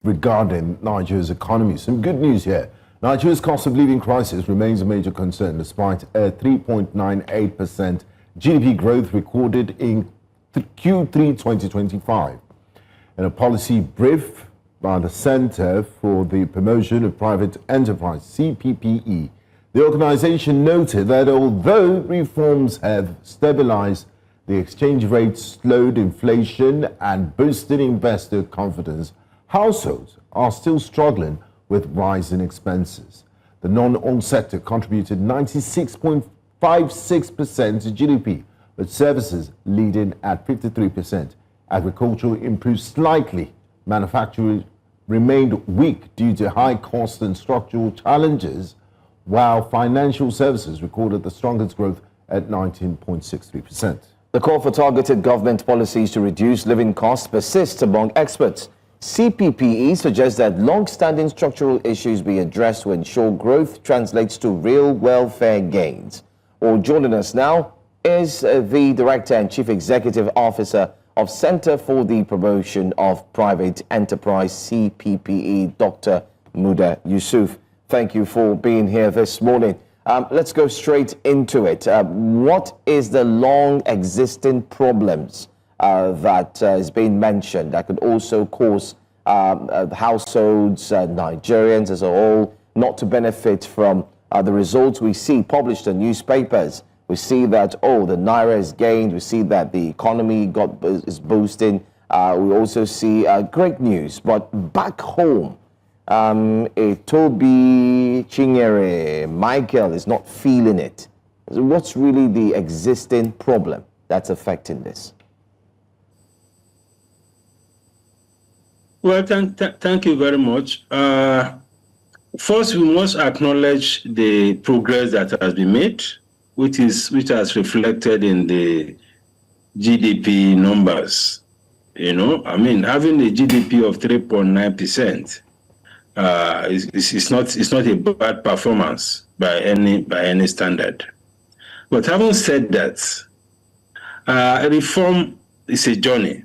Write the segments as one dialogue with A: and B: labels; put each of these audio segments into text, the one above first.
A: regarding Nigeria's economy. Some good news here. Nigeria's cost of living crisis remains a major concern despite a 3.98% GDP growth recorded in Q3 2025. In a policy brief by the Center for the Promotion of Private Enterprise, CPPE, the organization noted that although reforms have stabilized the exchange rate, slowed inflation, and boosted investor confidence, households are still struggling with rising expenses. The non-oil sector contributed 96.56% to GDP, with services leading at 53%. Agriculture improved slightly. Manufacturing remained weak due to high costs and structural challenges, while financial services recorded the strongest growth at 19.63%.
B: The call for targeted government policies to reduce living costs persists among experts. CPPE suggests that long-standing structural issues be addressed to ensure growth translates to real welfare gains. Well, joining us now is the Director and Chief Executive Officer of Center for the Promotion of Private Enterprise, CPPE, Dr. Muda Yusuf. Thank you for being here this morning. Let's go straight into it. What is the long existing problems that is being mentioned that could also cause households, Nigerians as a whole, not to benefit from the results we see published in newspapers? We see that, the Naira is gained. We see that the economy is boosting. We also see great news. But back home, Toby, Chinyere, Michael is not feeling it. What's really the existing problem that's affecting this?
C: Well, thank you very much. First, we must acknowledge the progress that has been made, which has reflected in the GDP numbers. Having a GDP of 3.9%. It's not a bad performance by any standard. But having said that, reform is a journey,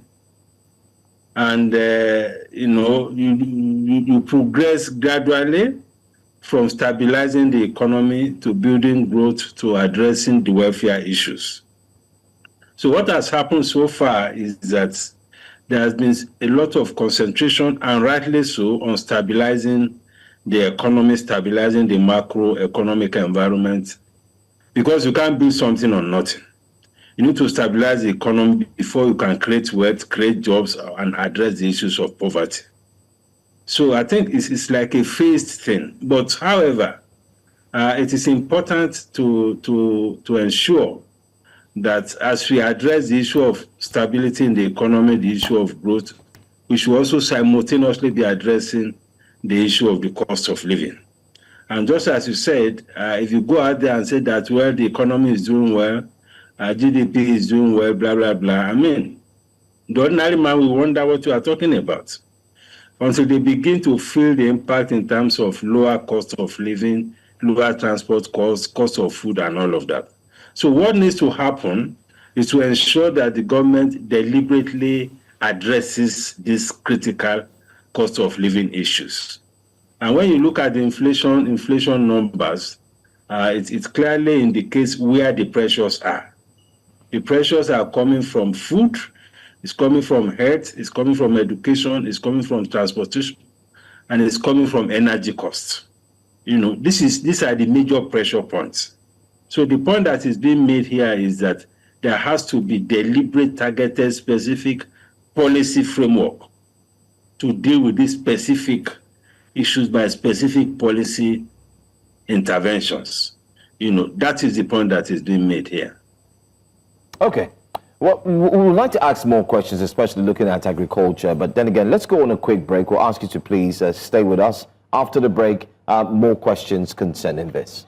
C: and you progress gradually from stabilizing the economy to building growth to addressing the welfare issues. So what has happened so far is that there has been a lot of concentration, and rightly so, on stabilizing the economy, stabilizing the macroeconomic environment, because you can't build something on nothing. You need to stabilize the economy before you can create wealth, create jobs, and address the issues of poverty. So I think it's like a phased thing. But however, it is important to ensure that as we address the issue of stability in the economy, the issue of growth, we should also simultaneously be addressing the issue of the cost of living. And just as you said, if you go out there and say that, well, the economy is doing well, GDP is doing well, blah, blah, blah, the ordinary man will wonder what you are talking about, until they begin to feel the impact in terms of lower cost of living, lower transport costs, cost of food, and all of that. So what needs to happen is to ensure that the government deliberately addresses these critical cost of living issues. And when you look at the inflation numbers, it clearly indicates where the pressures are. The pressures are coming from food, it's coming from health, it's coming from education, it's coming from transportation, and it's coming from energy costs. These are the major pressure points. So the point that is being made here is that there has to be deliberate, targeted, specific policy framework to deal with these specific issues by specific policy interventions. That is the point that is being made here.
B: Okay. Well, we would like to ask more questions, especially looking at agriculture. But then again, let's go on a quick break. We'll ask you to please stay with us. After the break, more questions concerning this.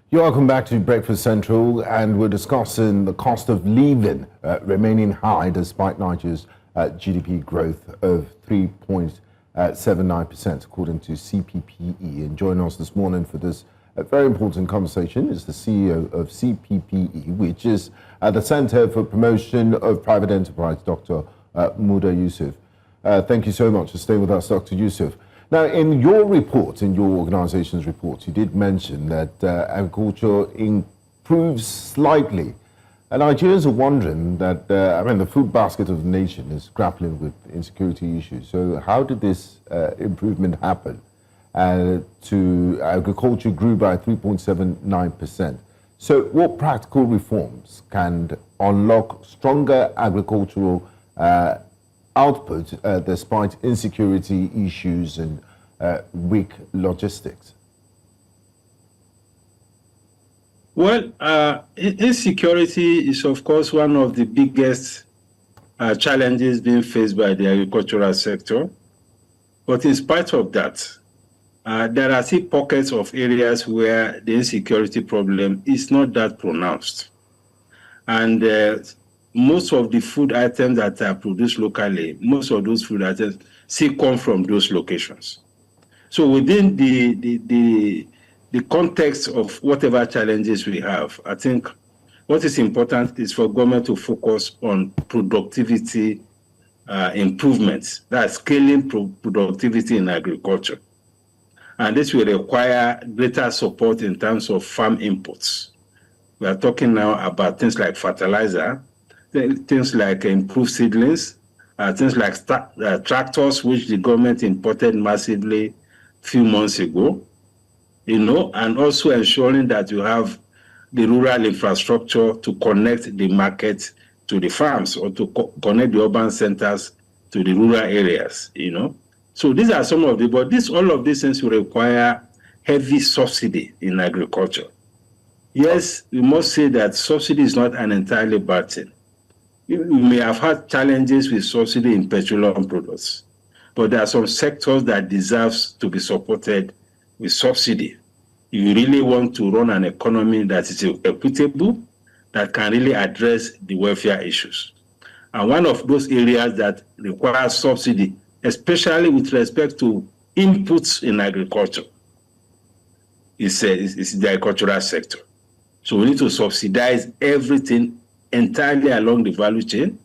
A: You're welcome back to Breakfast Central, and we're discussing the cost of living remaining high despite Nigeria's GDP growth of 3.79%, according to CPPE. And joining us this morning for this a very important conversation. Is the CEO of CPPE, which is at the Center for Promotion of Private Enterprise, Dr. Muda Yusuf. Thank you so much for staying with us, Dr. Yusuf. Now, in your report, in your organization's report, you did mention that agriculture improves slightly. And Nigerians are wondering that, the food basket of the nation is grappling with insecurity issues. So how did this improvement happen? To agriculture grew by 3.79%. So what practical reforms can unlock stronger agricultural output despite insecurity issues and weak logistics?
C: Well, insecurity is, of course, one of the biggest challenges being faced by the agricultural sector. But in spite of that, there are still pockets of areas where the insecurity problem is not that pronounced. And most of the food items that are produced locally, most of those food items still come from those locations. So within the context of whatever challenges we have, I think what is important is for government to focus on productivity improvements, that's scaling productivity in agriculture. And this will require greater support in terms of farm inputs. We are talking now about things like fertilizer, things like improved seedlings, things like tractors, which the government imported massively a few months ago, and also ensuring that you have the rural infrastructure to connect the market to the farms or to connect the urban centers to the rural areas, So these are some of but all of these things will require heavy subsidy in agriculture. Yes, we must say that subsidy is not an entirely bad thing. We may have had challenges with subsidy in petroleum products, but there are some sectors that deserve to be supported with subsidy. If you really want to run an economy that is equitable, that can really address the welfare issues. And one of those areas that requires subsidy, especially with respect to inputs in agriculture, is the agricultural sector. So we need to subsidize everything entirely along the value chain.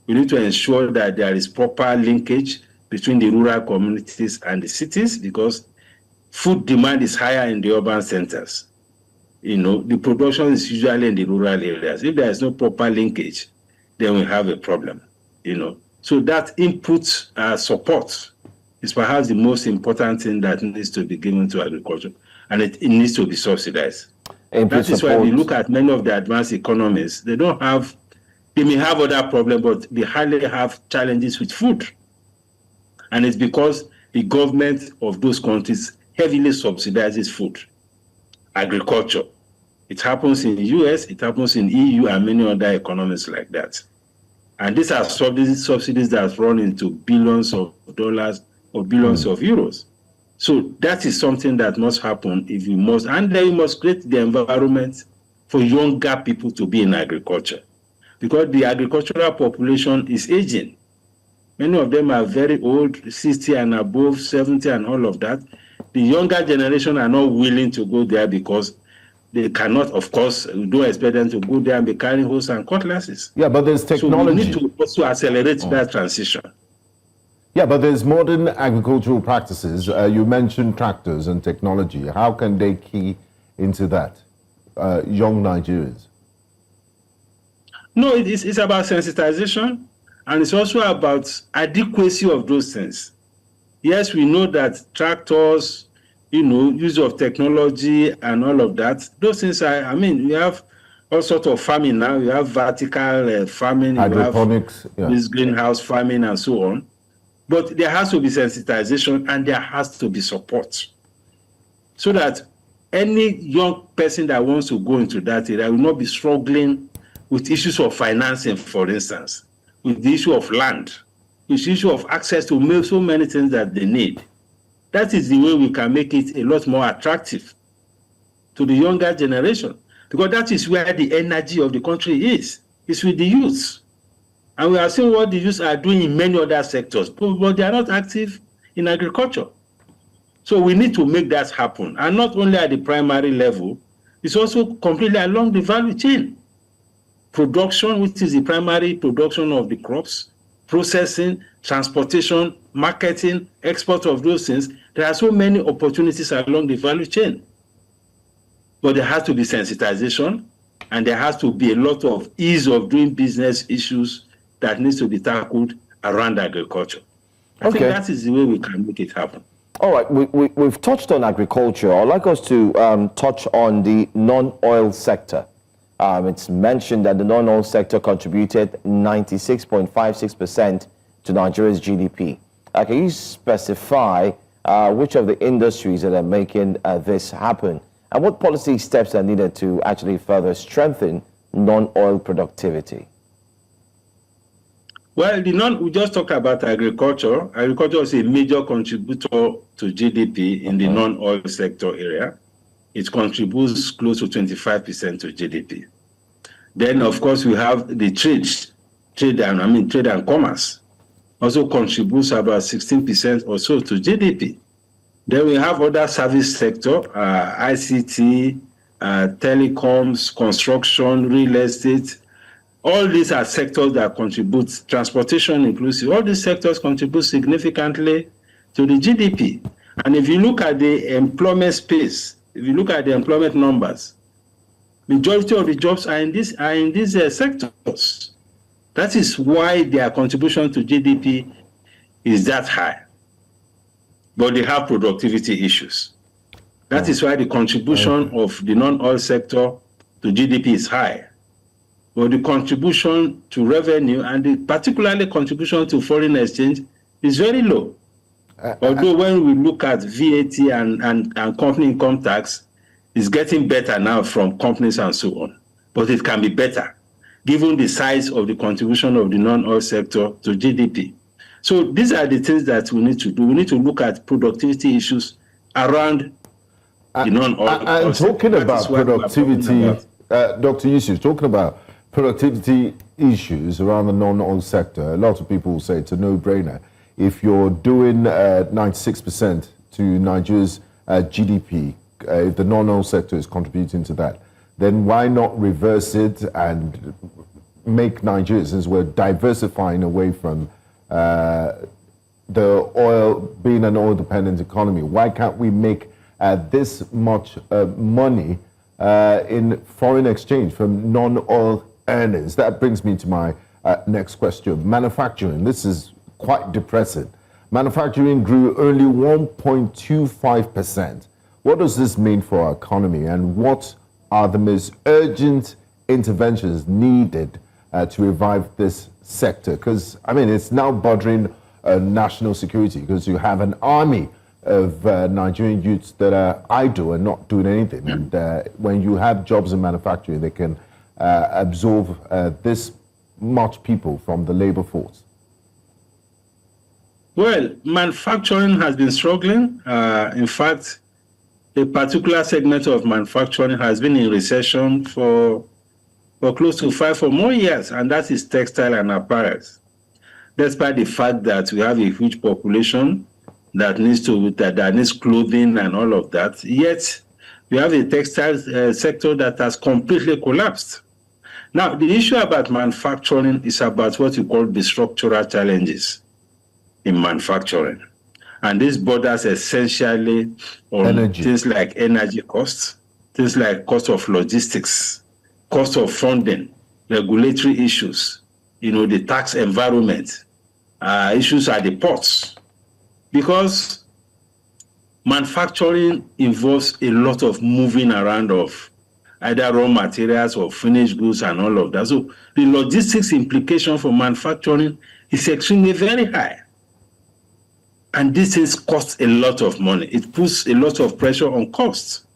C: We need to ensure that there is proper linkage between the rural communities and the cities, because food demand is higher in the urban centers. The production is usually in the rural areas. If there is no proper linkage, then we have a problem, So that input support is perhaps the most important thing that needs to be given to agriculture, and it needs to be subsidized. That is why we look at many of the advanced economies. They may have other problems, but they hardly have challenges with food. And it's because the government of those countries heavily subsidizes food, agriculture. It happens in the US, it happens in EU and many other economies like that. And these are subsidies that run into billions of dollars or billions of euros. So that is something that must happen and then you must create the environment for younger people to be in agriculture, because the agricultural population is aging. Many of them are very old, 60 and above, 70 and all of that. The younger generation are not willing to go there because they cannot, of course, we don't expect them to go there and be carrying hoes and cutlasses.
A: Yeah, but there's technology.
C: So we need to also accelerate that transition.
A: Yeah, but there's modern agricultural practices. You mentioned tractors and technology. How can they key into that, young Nigerians?
C: No, it's about sensitization, and it's also about adequacy of those things. Yes, we know that tractors, use of technology and all of that, those things we have all sorts of farming now. We have vertical farming,
A: hydroponics,
C: this greenhouse farming and so on. But there has to be sensitization and there has to be support, so that any young person that wants to go into that area will not be struggling with issues of financing, for instance, with the issue of land, with the issue of access to so many things that they need. That is the way we can make it a lot more attractive to the younger generation, because that is where the energy of the country is. It's with the youth. And we are seeing what the youth are doing in many other sectors, but they are not active in agriculture. So we need to make that happen. And not only at the primary level, it's also completely along the value chain. Production, which is the primary production of the crops, processing, transportation, marketing, export of those things. There are so many opportunities along the value chain. But there has to be sensitization, and there has to be a lot of ease of doing business issues that needs to be tackled around agriculture. I think that is the way we can make it happen.
B: All right, we've touched on agriculture. I'd like us to touch on the non-oil sector. It's mentioned that the non-oil sector contributed 96.56% to Nigeria's GDP. Can you specify which of the industries that are making this happen? And what policy steps are needed to actually further strengthen non-oil productivity?
C: Well, we just talked about agriculture. Agriculture is a major contributor to GDP in the non-oil sector area. It contributes close to 25% to GDP. Then, of course, we have the trade and commerce. Also contributes about 16% or so to GDP. Then we have other service sector, ICT, telecoms, construction, real estate. All these are sectors that contribute, transportation inclusive. All these sectors contribute significantly to the GDP. And if you look at the employment space, if you look at the employment numbers, majority of the jobs are in these sectors. That is why their contribution to GDP is that high. But they have productivity issues. That is why the contribution of the non-oil sector to GDP is high. But the contribution to revenue and particularly contribution to foreign exchange is very low. Although when we look at VAT and company income tax, it's getting better now from companies and so on. But it can be better, given the size of the contribution of the non-oil sector to GDP. So these are the things that we need to do. We need to look at productivity issues around the non-oil sector.
A: And talking about productivity, Dr. Yusuf, talking about productivity issues around the non-oil sector, a lot of people will say it's a no-brainer. If you're doing 96% to Nigeria's GDP, if the non-oil sector is contributing to that, then why not reverse it and make Nigeria, since we're diversifying away from the oil, being an oil-dependent economy, why can't we make this much money in foreign exchange from non-oil earnings? That brings me to my next question. Manufacturing, this is quite depressing. Manufacturing grew only 1.25%. What does this mean for our economy, and what are the most urgent interventions needed to revive this sector? Because, I mean, it's now bothering national security, because you have an army of Nigerian youths that are idle and not doing anything. And when you have jobs in manufacturing, they can absorb this much people from the labor force.
C: Well, manufacturing has been struggling. In fact, a particular segment of manufacturing has been in recession for close to 5 or more years, and that is textile and apparel. Despite the fact that we have a huge population that needs clothing and all of that, yet we have a textile sector that has completely collapsed. Now, the issue about manufacturing is about what we call the structural challenges in manufacturing. And this borders essentially on things like energy costs, things like cost of logistics, cost of funding, regulatory issues, the tax environment, issues at the ports. Because manufacturing involves a lot of moving around of either raw materials or finished goods and all of that. So the logistics implication for manufacturing is extremely very high. And this things cost a lot of money. It puts a lot of pressure on costs.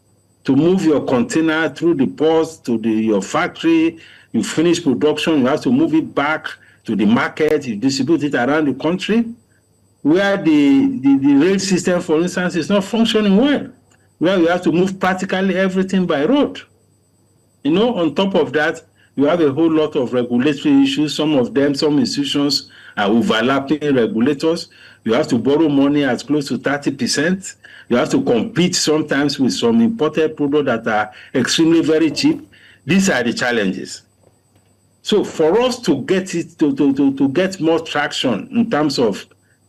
C: To move your container through the ports to your factory, you finish production, you have to move it back to the market, you distribute it around the country, where the rail system, for instance, is not functioning well, where you have to move practically everything by road. On top of that, You have a whole lot of regulatory issues. Some institutions are overlapping regulators. You have to borrow money at close to 30%. You have to compete sometimes with some imported products that are extremely very cheap. These are the challenges. So for us to get it to get more traction in terms of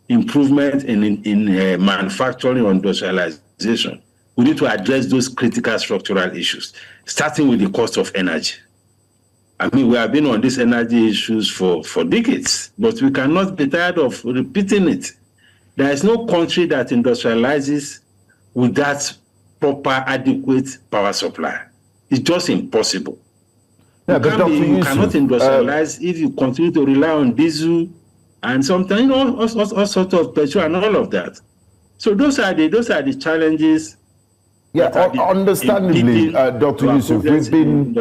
C: improvement in manufacturing or industrialization, we need to address those critical structural issues, starting with the cost of energy. I mean, we have been on these energy issues for decades, but we cannot be tired of repeating it. There is no country that industrializes without proper, adequate power supply. It's just impossible.
A: Yeah,
C: you cannot industrialize if you continue to rely on diesel and sometimes all sorts of petrol and all of that. So those are the challenges.
A: Yeah, understandably, Dr. Yusuf, we've been.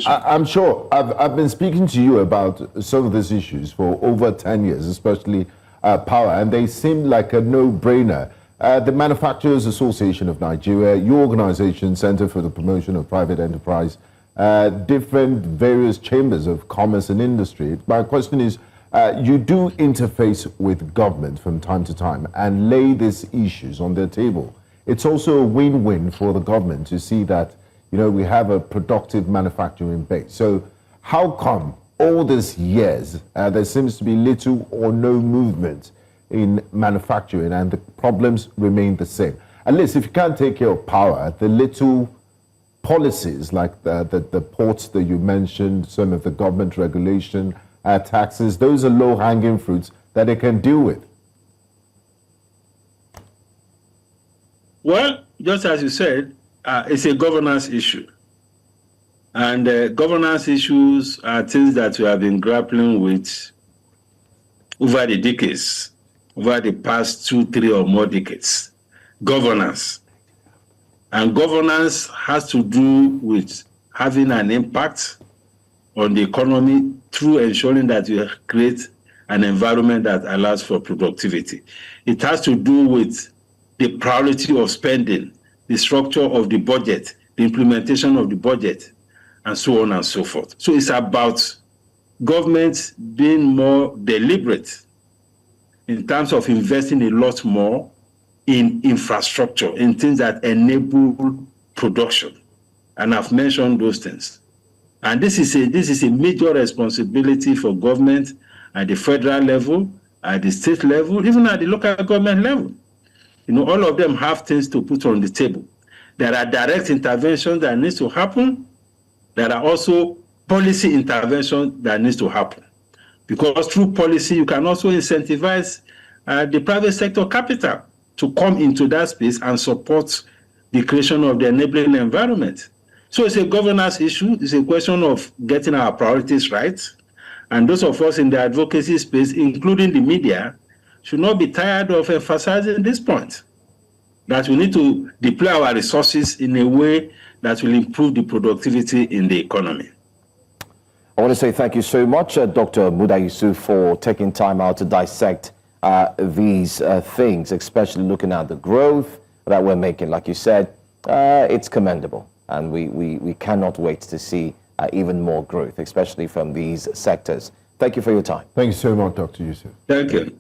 A: I'm sure I've been speaking to you about some of these issues for over 10 years, especially power, and they seem like a no-brainer. The Manufacturers Association of Nigeria, your organization, Center for the Promotion of Private Enterprise, different various chambers of commerce and industry. My question is, you do interface with government from time to time and lay these issues on their table. It's also a win-win for the government to see that, we have a productive manufacturing base. So how come all these years there seems to be little or no movement in manufacturing and the problems remain the same? At least if you can't take care of power, the little policies like the ports that you mentioned, some of the government regulation, taxes, those are low-hanging fruits that they can deal with.
C: Well, just as you said, it's a governance issue. And governance issues are things that we have been grappling with over the decades, over the past 2, 3 or more decades. Governance. And governance has to do with having an impact on the economy through ensuring that you create an environment that allows for productivity. It has to do with the priority of spending, the structure of the budget, the implementation of the budget, and so on and so forth. So it's about government being more deliberate in terms of investing a lot more in infrastructure, in things that enable production. And I've mentioned those things. And this is a major responsibility for government at the federal level, at the state level, even at the local government level. All of them have things to put on the table. There are direct interventions that needs to happen. There are also policy interventions that needs to happen. Because through policy, you can also incentivize the private sector capital to come into that space and support the creation of the enabling environment. So it's a governance issue. It's a question of getting our priorities right. And those of us in the advocacy space, including the media, should not be tired of emphasizing this point, that we need to deploy our resources in a way that will improve the productivity in the economy.
B: I want to say thank you so much, Dr. Muda Yusuf, for taking time out to dissect these things, especially looking at the growth that we're making. Like you said, it's commendable, and we cannot wait to see even more growth, especially from these sectors. Thank you for your time.
A: Thank you so much, Dr. Yusuf.
C: Thank you.